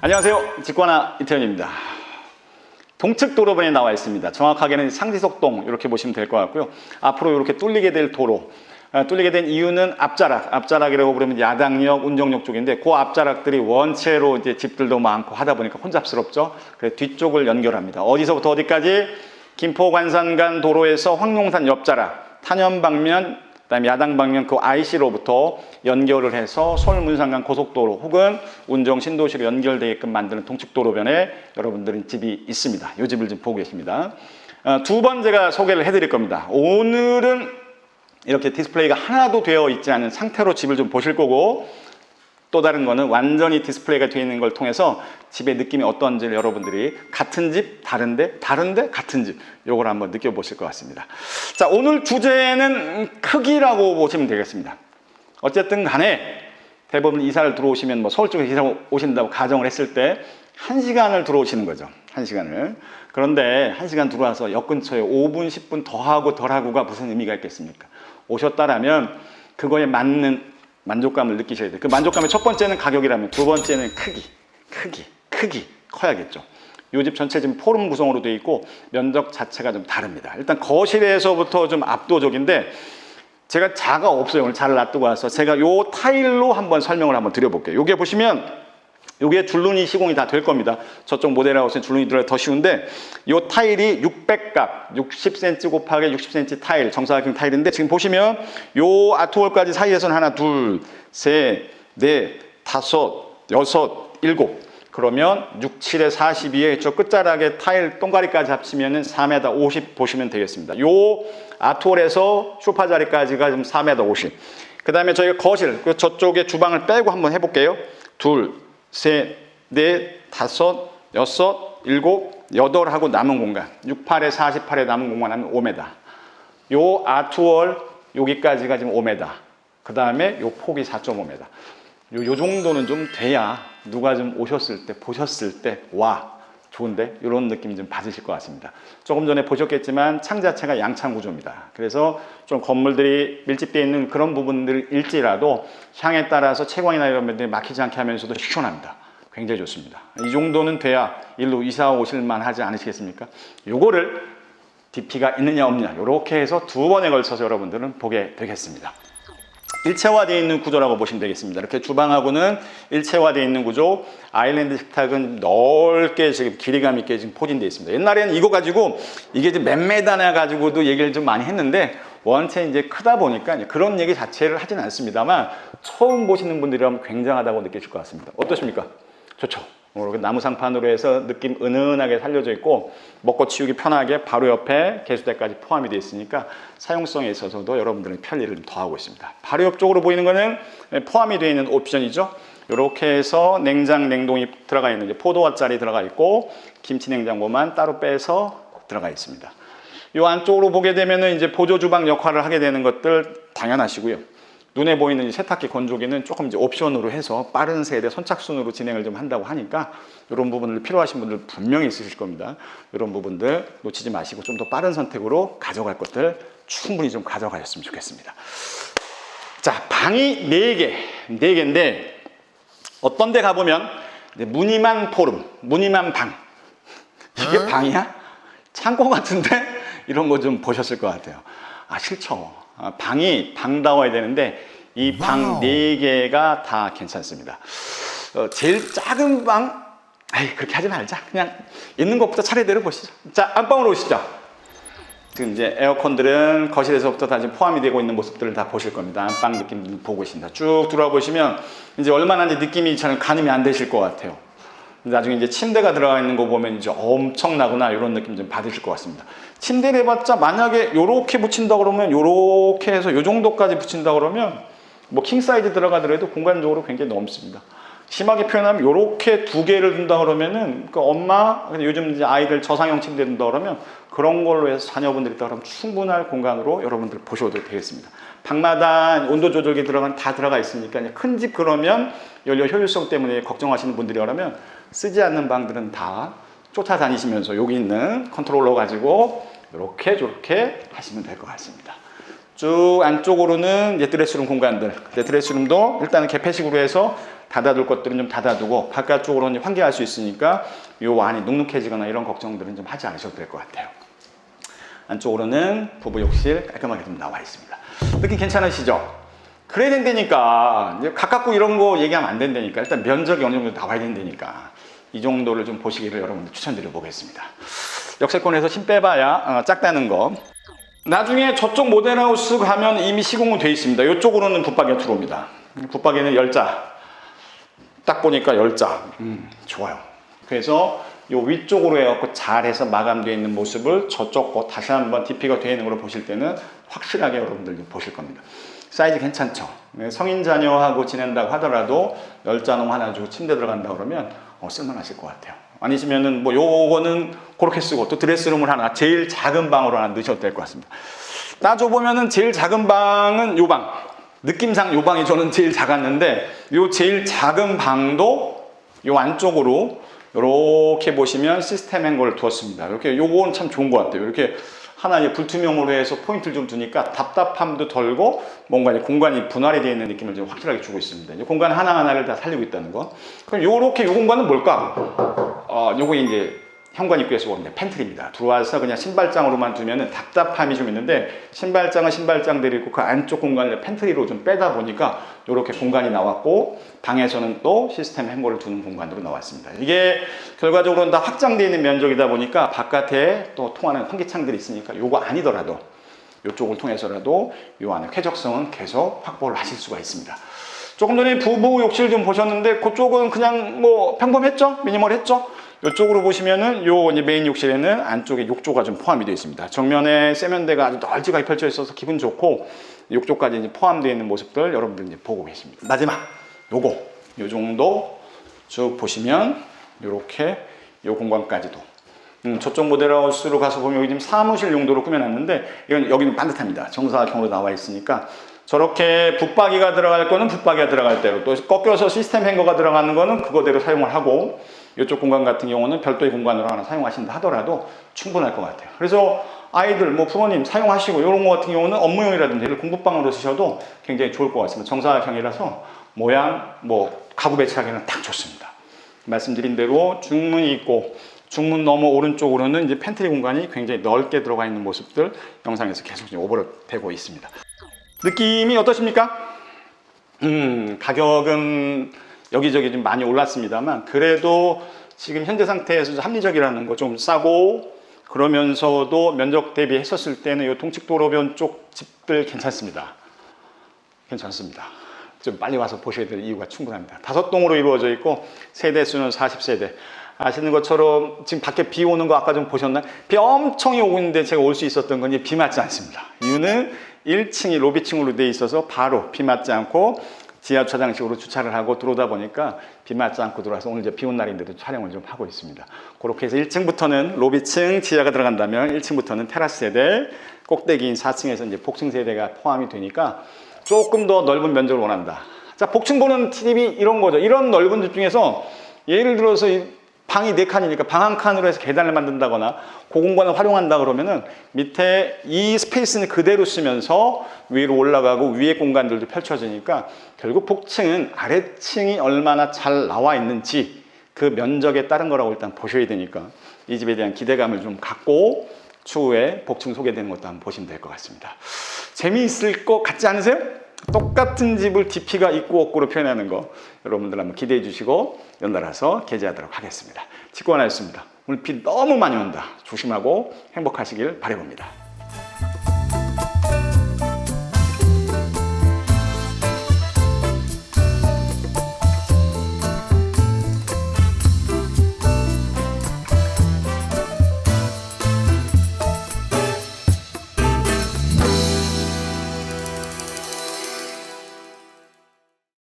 안녕하세요. 직관아 이태현입니다. 동측 도로변에 나와 있습니다. 정확하게는 상지석동 이렇게 보시면 될 것 같고요. 앞으로 이렇게 뚫리게 될 도로, 뚫리게 된 이유는 앞자락이라고 부르면 야당역, 운정역 쪽인데 그 앞자락들이 원체로 이제 집들도 많고 하다 보니까 혼잡스럽죠. 그래서 뒤쪽을 연결합니다. 어디서부터 어디까지? 김포 관산간 도로에서 황룡산 옆자락, 탄현 방면, 그다음에 야당 방면 그 IC로부터 연결을 해서 서울 문산간 고속도로 혹은 운정 신도시로 연결되게끔 만드는 동측도로변에 여러분들은 집이 있습니다. 이 집을 지금 보고 계십니다. 두 번 제가 소개를 해드릴 겁니다. 오늘은 이렇게 디스플레이가 하나도 되어 있지 않은 상태로 집을 좀 보실 거고, 또 다른 거는 완전히 디스플레이가 되어 있는 걸 통해서 집의 느낌이 어떤지를 여러분들이 같은 집, 다른데, 같은 집, 요걸 한번 느껴보실 것 같습니다. 자, 오늘 주제는 크기라고 보시면 되겠습니다. 어쨌든 간에 대부분 이사를 들어오시면 뭐 서울 쪽에 이사 오신다고 가정을 했을 때 1시간을 들어오시는 거죠. 1시간을. 그런데 1시간 들어와서 역 근처에 5분, 10분 더하고 덜하고가 무슨 의미가 있겠습니까? 오셨다라면 그거에 맞는 만족감을 느끼셔야 돼요. 그 만족감의 첫 번째는 가격이라면 두 번째는 크기 커야겠죠. 이 집 전체 지금 포럼 구성으로 되어 있고 면적 자체가 좀 다릅니다. 일단 거실에서부터 좀 압도적인데 제가 자가 없어요. 오늘 자를 놔두고 와서 제가 요 타일로 한번 설명을 한번 드려볼게요. 요게 보시면 요게 줄눈이 시공이 다 될 겁니다. 저쪽 모델하우스는 줄눈이 들어야 더 쉬운데 요 타일이 600각 60cm 곱하기 60cm 타일, 정사각형 타일인데 지금 보시면 요 아트월까지 사이에서는 하나, 둘, 셋, 넷, 다섯, 여섯, 일곱, 그러면 6, 7에 42에 저 끝자락에 타일 똥가리까지 합치면은 4m 50 보시면 되겠습니다. 요 아트월에서 소파 자리까지가 지금 4m 50. 그 다음에 저희가 거실, 저쪽에 주방을 빼고 한번 해볼게요. 둘, 셋, 넷, 다섯, 여섯, 일곱, 여덟 하고 남은 공간 6, 8에 48에 남은 공간 하면 5m. 요 아트월 여기까지가 지금 5m. 그 다음에 요 폭이 4.5m. 요 정도는 좀 돼야 누가 좀 오셨을 때 보셨을 때 와 좋은데 이런 느낌 좀 받으실 것 같습니다. 조금 전에 보셨겠지만 창 자체가 양창 구조입니다. 그래서 좀 건물들이 밀집되어 있는 그런 부분들일지라도 향에 따라서 채광이나 이런 면들이 막히지 않게 하면서도 시원합니다. 굉장히 좋습니다. 이 정도는 돼야 일로 이사 오실만 하지 않으시겠습니까? 요거를 DP가 있느냐 없느냐 이렇게 해서 두 번에 걸쳐서 여러분들은 보게 되겠습니다. 일체화되어 있는 구조라고 보시면 되겠습니다. 이렇게 주방하고는 일체화되어 있는 구조, 아일랜드 식탁은 넓게 지금 길이감 있게 지금 포진되어 있습니다. 옛날에는 이거 가지고 이게 지금 몇 메다나 가지고도 얘기를 좀 많이 했는데 원체 이제 크다 보니까 이제 그런 얘기 자체를 하진 않습니다만 처음 보시는 분들이라면 굉장하다고 느끼실 것 같습니다. 어떠십니까? 좋죠. 이렇게 나무 상판으로 해서 느낌 은은하게 살려져 있고 먹고 치우기 편하게 바로 옆에 개수대까지 포함이 되어 있으니까 사용성에 있어서도 여러분들의 편리를 좀 더하고 있습니다. 바로 옆쪽으로 보이는 거는 포함이 되어 있는 옵션이죠. 이렇게 해서 냉장, 냉동이 들어가 있는 이제 포도와짜리 들어가 있고 김치 냉장고만 따로 빼서 들어가 있습니다. 이 안쪽으로 보게 되면은 이제 보조 주방 역할을 하게 되는 것들 당연하시고요. 눈에 보이는 세탁기, 건조기는 조금 이제 옵션으로 해서 빠른 세대 선착순으로 진행을 좀 한다고 하니까 이런 부분을 필요하신 분들 분명히 있으실 겁니다. 이런 부분들 놓치지 마시고 좀 더 빠른 선택으로 가져갈 것들 충분히 좀 가져가셨으면 좋겠습니다. 자, 방이 4개인데 어떤 데 가보면 무늬만 포럼, 무늬만 방. 이게 방이야? 창고 같은데? 이런 거 좀 보셨을 것 같아요. 아, 싫죠. 방이 방다워야 되는데 이 방 4개가 다 괜찮습니다. 제일 작은 방, 그렇게 하지 말자. 그냥 있는 것부터 차례대로 보시죠. 자, 안방으로 오시죠. 지금 이제 에어컨들은 거실에서부터 다 지금 포함이 되고 있는 모습들을 다 보실 겁니다. 안방 느낌 보고 있습니다. 쭉 들어와 보시면 이제 얼마나 이제 느낌이 잘 가늠이 안 되실 것 같아요. 나중에 이제 침대가 들어가 있는 거 보면 이제 엄청나구나 이런 느낌 좀 받으실 것 같습니다. 침대를 해봤자 만약에 요렇게 붙인다 그러면 요렇게 해서 요 정도까지 붙인다 그러면 뭐 킹사이즈 들어가더라도 공간적으로 굉장히 넘습니다. 심하게 표현하면 요렇게 2개를 둔다 그러면은 그 엄마, 요즘 이제 아이들 저상형 침대 둔다 그러면 그런 걸로 해서 자녀분들이 있다 그러면 충분할 공간으로 여러분들 보셔도 되겠습니다. 방마다 온도 조절기 다 들어가 있으니까 큰 집 그러면 연료 효율성 때문에 걱정하시는 분들이 그러면 쓰지 않는 방들은 다 쫓아다니시면서 여기 있는 컨트롤러 가지고 이렇게 저렇게 하시면 될 것 같습니다. 쭉 안쪽으로는 이제 드레스룸 공간들, 드레스룸도 일단은 개폐식으로 해서 닫아둘 것들은 좀 닫아두고 바깥쪽으로는 환기할 수 있으니까 요 안이 눅눅해지거나 이런 걱정들은 좀 하지 않으셔도 될 것 같아요. 안쪽으로는 부부 욕실 깔끔하게 좀 나와 있습니다. 느낌 괜찮으시죠? 그래야 된다니까. 이제 가깝고 이런 거 얘기하면 안 된다니까. 일단 면적이 어느 정도 나와야 된다니까. 이 정도를 좀 보시기를 여러분들 추천드려 보겠습니다. 역세권에서 힘 빼봐야 작다는 거. 나중에 저쪽 모델하우스 가면 이미 시공은 되어 있습니다. 이쪽으로는 붙박이가 들어옵니다. 붙박이는 열자. 딱 보니까 열자. 좋아요. 그래서 요 위쪽으로 해갖고 잘해서 마감되어 있는 모습을 저쪽 거 다시 한번 DP가 되어 있는 걸로 보실 때는 확실하게 여러분들 보실 겁니다. 사이즈 괜찮죠? 성인 자녀하고 지낸다고 하더라도 열자농 하나 주고 침대 들어간다 그러면 쓸만하실 것 같아요. 아니시면은 뭐 요거는 그렇게 쓰고 또 드레스룸을 하나 제일 작은 방으로 하나 넣으셔도 될 것 같습니다. 따져보면은 제일 작은 방은 요 방. 느낌상 요 방이 저는 제일 작았는데 요 제일 작은 방도 요 안쪽으로 이렇게 보시면 시스템 행거를 두었습니다. 이렇게 요건 참 좋은 것 같아요. 이렇게 하나 이제 불투명으로 해서 포인트를 좀 두니까 답답함도 덜고 뭔가 이제 공간이 분할이 되어 있는 느낌을 좀 확실하게 주고 있습니다. 이제 공간 하나하나를 다 살리고 있다는 거. 그럼 요렇게 요 공간은 뭘까? 요거 이제 현관 입구에서 보면 팬트리입니다. 들어와서 그냥 신발장으로만 두면은 답답함이 좀 있는데 신발장은 신발장대로 있고 그 안쪽 공간을 팬트리로 좀 빼다 보니까 이렇게 공간이 나왔고 방에서는 또 시스템 행거를 두는 공간으로 나왔습니다. 이게 결과적으로는 다 확장되어 있는 면적이다 보니까 바깥에 또 통하는 환기창들이 있으니까 요거 아니더라도 이쪽을 통해서라도 요 안에 쾌적성은 계속 확보를 하실 수가 있습니다. 조금 전에 부부 욕실 좀 보셨는데 그쪽은 그냥 뭐 평범했죠? 미니멀했죠? 이쪽으로 보시면은 요 이제 메인 욕실에는 안쪽에 욕조가 좀 포함이 되어 있습니다. 정면에 세면대가 아주 널찍하게 펼쳐 있어서 기분 좋고 욕조까지 이제 포함되어 있는 모습들 여러분들 이제 보고 계십니다. 마지막 요거 요 정도 쭉 보시면 요렇게 요 공간까지도 저쪽 모델하우스로 가서 보면 여기 지금 사무실 용도로 꾸며놨는데 이건 여기는 반듯합니다. 정사각형으로 나와 있으니까 저렇게 붙박이가 들어갈 거는 붙박이가 들어갈 대로 또 꺾여서 시스템 행거가 들어가는 거는 그거대로 사용을 하고 이쪽 공간 같은 경우는 별도의 공간으로 하나 사용하신다 하더라도 충분할 것 같아요. 그래서 아이들, 뭐 부모님 사용하시고 이런 거 같은 경우는 업무용이라든지 공부방으로 쓰셔도 굉장히 좋을 것 같습니다. 정사각형이라서 모양, 뭐 가구 배치하기는 딱 좋습니다. 말씀드린 대로 중문이 있고 중문 너머 오른쪽으로는 이제 팬트리 공간이 굉장히 넓게 들어가 있는 모습들 영상에서 계속 오버랩되고 있습니다. 느낌이 어떠십니까? 가격은 여기저기 좀 많이 올랐습니다만 그래도 지금 현재 상태에서 합리적이라는 거 좀 싸고 그러면서도 면적 대비 했었을 때는 이 동측도로변 쪽 집들 괜찮습니다. 괜찮습니다. 좀 빨리 와서 보셔야 될 이유가 충분합니다. 5동으로 이루어져 있고 세대 수는 40세대. 아시는 것처럼 지금 밖에 비 오는 거 아까 좀 보셨나요? 비 엄청 오고 있는데 제가 올 수 있었던 건 비 맞지 않습니다. 이유는 1층이 로비층으로 되어 있어서 바로 비 맞지 않고 지하 주차장식으로 주차를 하고 들어오다 보니까 비 맞지 않고 들어와서 오늘 이제 비 온 날인데도 촬영을 좀 하고 있습니다. 그렇게 해서 1층부터는 로비층 지하가 들어간다면 1층부터는 테라스 세대, 꼭대기인 4층에서 이제 복층 세대가 포함이 되니까 조금 더 넓은 면적을 원한다. 자, 복층 보는 팁이 이런 거죠. 이런 넓은 집 중에서 예를 들어서 방이 4칸이니까 방 한 칸으로 해서 계단을 만든다거나 그 공간을 활용한다 그러면은 밑에 이 스페이스는 그대로 쓰면서 위로 올라가고 위에 공간들도 펼쳐지니까 결국 복층은 아래층이 얼마나 잘 나와 있는지 그 면적에 따른 거라고 일단 보셔야 되니까 이 집에 대한 기대감을 좀 갖고 추후에 복층 소개되는 것도 한번 보시면 될 것 같습니다. 재미있을 것 같지 않으세요? 똑같은 집을 DP가 있고 없고로 표현하는 거 여러분들 한번 기대해 주시고 연달아서 게재하도록 하겠습니다. 직관하였습니다. 오늘 비 너무 많이 온다. 조심하고 행복하시길 바라봅니다.